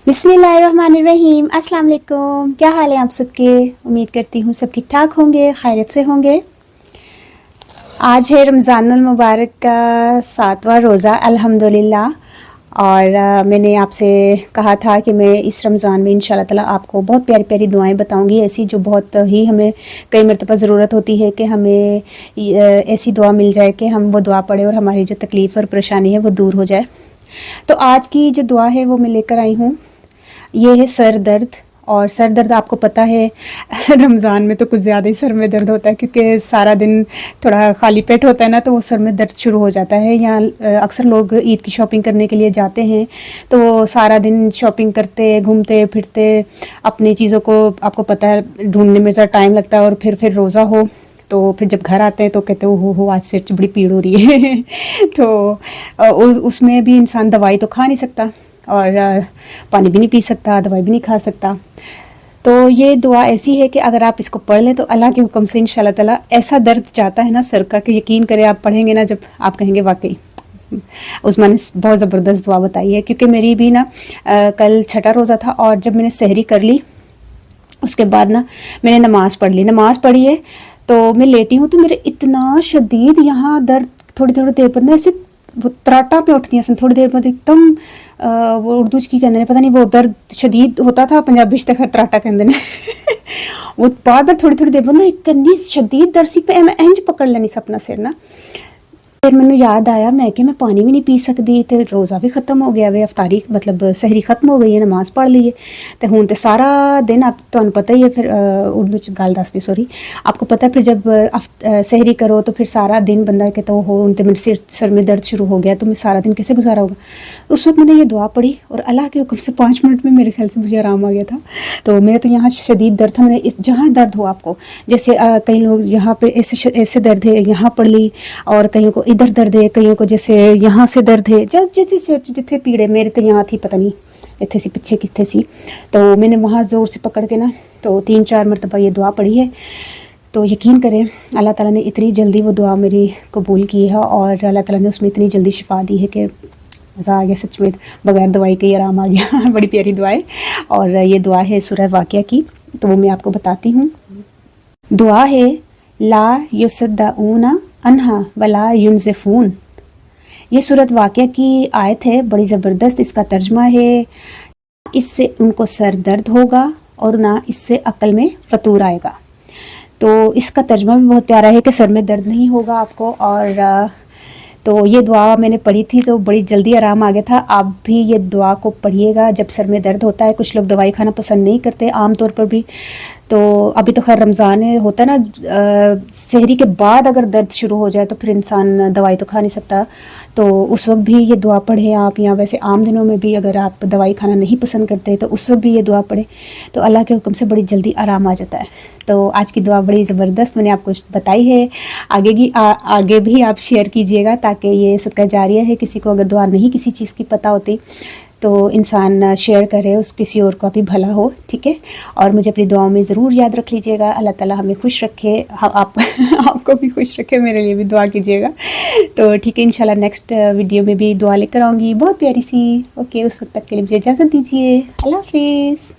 बिस्मिल्लाहिर्रहमानिर्रहीम। अस्सलाम वालेकुम। क्या हाल है आप सबके? उम्मीद करती हूँ सब ठीक ठाक होंगे, खैरियत से होंगे। आज है रमज़ानुल मुबारक का 7वां रोज़ा अल्हम्दुलिल्लाह। और मैंने आपसे कहा था कि मैं इस रमज़ान में इंशाल्लाह ताला आपको बहुत प्यारी प्यारी दुआएं बताऊंगी, ऐसी जो बहुत ही हमें कई मरतबा ज़रूरत होती है कि हमें ऐसी दुआ मिल जाए कि हम वो दुआ पढ़ें और हमारी जो तकलीफ़ और परेशानी है वो दूर हो जाए। तो आज की जो दुआ है वो मैं लेकर आई हूँ, ये है सर दर्द। और सर दर्द आपको पता है रमज़ान में तो कुछ ज़्यादा ही सर में दर्द होता है, क्योंकि सारा दिन थोड़ा खाली पेट होता है ना, तो वो सर में दर्द शुरू हो जाता है। या अक्सर लोग ईद की शॉपिंग करने के लिए जाते हैं तो वो सारा दिन शॉपिंग करते घूमते फिरते अपनी चीज़ों को, आपको पता है, ढूंढने में ज़रा टाइम लगता है। और फिर रोज़ा हो तो फिर जब घर आते हैं तो कहते हो आज सिर बड़ी पीड़ हो रही है तो उसमें भी इंसान दवाई तो खा नहीं सकता और पानी भी नहीं पी सकता, दवाई भी नहीं खा सकता। तो ये दुआ ऐसी है कि अगर आप इसको पढ़ लें तो अल्लाह के हुक्म से इंशाल्लाह ताला ऐसा दर्द जाता है ना सर का कि यकीन करें, आप पढ़ेंगे ना जब आप कहेंगे वाकई उस्मान ने बहुत ज़बरदस्त दुआ बताई है। क्योंकि मेरी भी ना कल छठा रोज़ा था और जब मैंने सहरी कर ली उसके बाद ना मैंने नमाज़ पढ़ी है तो मैं लेटी हूँ तो मेरे इतना शदीद यहाँ दर्द थोड़ी थोड़ी देर पर ना ऐसे वो तराटा पे उठती हैं थोड़ी देर बाद एकदम वो उर्दू की कहते हैं, पता नहीं, वो दर्द शदीद होता था, पंजाबी तक तराटा कहते हैं वो बार बार थोड़ी थोड़ी देर बाद ना इतनी शदीद दर्द सी पे मैं इंज पकड़ लेनी सी अपना सिर ना। फिर मैंने याद आया मैं कि मैं पानी भी नहीं पी सकती, तो रोज़ा भी ख़त्म हो गया वे, अफ्तारी मतलब सहरी ख़त्म हो गई है, नमाज़ पढ़ ली है तो हूँ तो सारा दिन आप तो पता ही है। फिर उर्दू च गल दसनी, सॉरी, आपको पता है फिर जब सहरी करो तो फिर सारा दिन बंदा कहता हो तो मेरे सर में दर्द शुरू हो गया तो मैं सारा दिन कैसे गुजारा होगा। उस वक्त मैंने ये दुआ पढ़ी और अल्लाह के हुक्म से 5 मिनट में मेरे ख्याल से मुझे आराम आ गया था। तो मेरे तो यहाँ शदीद दर्द था, मैंने इस जहाँ दर्द हो आपको, जैसे कई लोग यहाँ पे ऐसे दर्द है यहाँ पढ़ ली, और कईयों को इधर दर्द है, कईयों को जैसे यहाँ से दर्द है, जैसे जितने पीड़े, मेरे तो यहाँ थी पता नहीं इतने सी पीछे कितने सी, तो मैंने वहाँ ज़ोर से पकड़ के ना तो 3-4 मरतबा ये दुआ पढ़ी है। तो यकीन करें अल्लाह ताला ने इतनी जल्दी वो दुआ मेरी कबूल की है और अल्लाह ताला ने उसमें इतनी जल्दी शिफा दी है कि मज़ा आ गया सच में, बगैर दवाई के ही आराम आ गया बड़ी प्यारी दुआ है। और ये दुआ है सूरह वाक़िया की, तो वो मैं आपको बताती हूँ। दुआ है ला युसद्दऊना अन्हा वला युनज़फ़ून। ये सूरत वाक़िया की आयत है, बड़ी ज़बरदस्त इसका तर्जमा है, इससे उनको सर दर्द होगा और ना इससे अक्ल में फतूर आएगा। तो इसका तर्जमा भी बहुत प्यारा है कि सर में दर्द नहीं होगा आपको। और तो ये दुआ मैंने पढ़ी थी तो बड़ी जल्दी आराम आ गया था। आप भी ये दुआ को पढ़िएगा जब सर में दर्द होता है। कुछ लोग दवाई खाना पसंद नहीं करते आम तौर पर भी, तो अभी तो खैर रमज़ान है, होता है ना सहरी के बाद अगर दर्द शुरू हो जाए तो फिर इंसान दवाई तो खा नहीं सकता, तो उस वक्त भी ये दुआ पढ़े आप। या वैसे आम दिनों में भी अगर आप दवाई खाना नहीं पसंद करते तो उस वक्त भी ये दुआ पढ़े तो अल्लाह के हुक्म से बड़ी जल्दी आराम आ जाता है। तो आज की दुआ बड़ी ज़बरदस्त मैंने आपको बताई है, आगे भी आप शेयर कीजिएगा ताकि ये सदका जारिया है। किसी को अगर दुआ नहीं किसी चीज़ की पता होती तो इंसान शेयर करे, उस किसी और का भी भला हो, ठीक है। और मुझे अपनी दुआओं में ज़रूर याद रख लीजिएगा। अल्लाह ताला हमें खुश रखे, आपको भी खुश रखे, मेरे लिए भी दुआ कीजिएगा। तो ठीक है, इंशाल्लाह नेक्स्ट वीडियो में भी दुआ लेकर आऊँगी बहुत प्यारी सी। ओके, उस वक्त तक के लिए मुझे इजाज़त दीजिए। अल्लाह हाफिज़।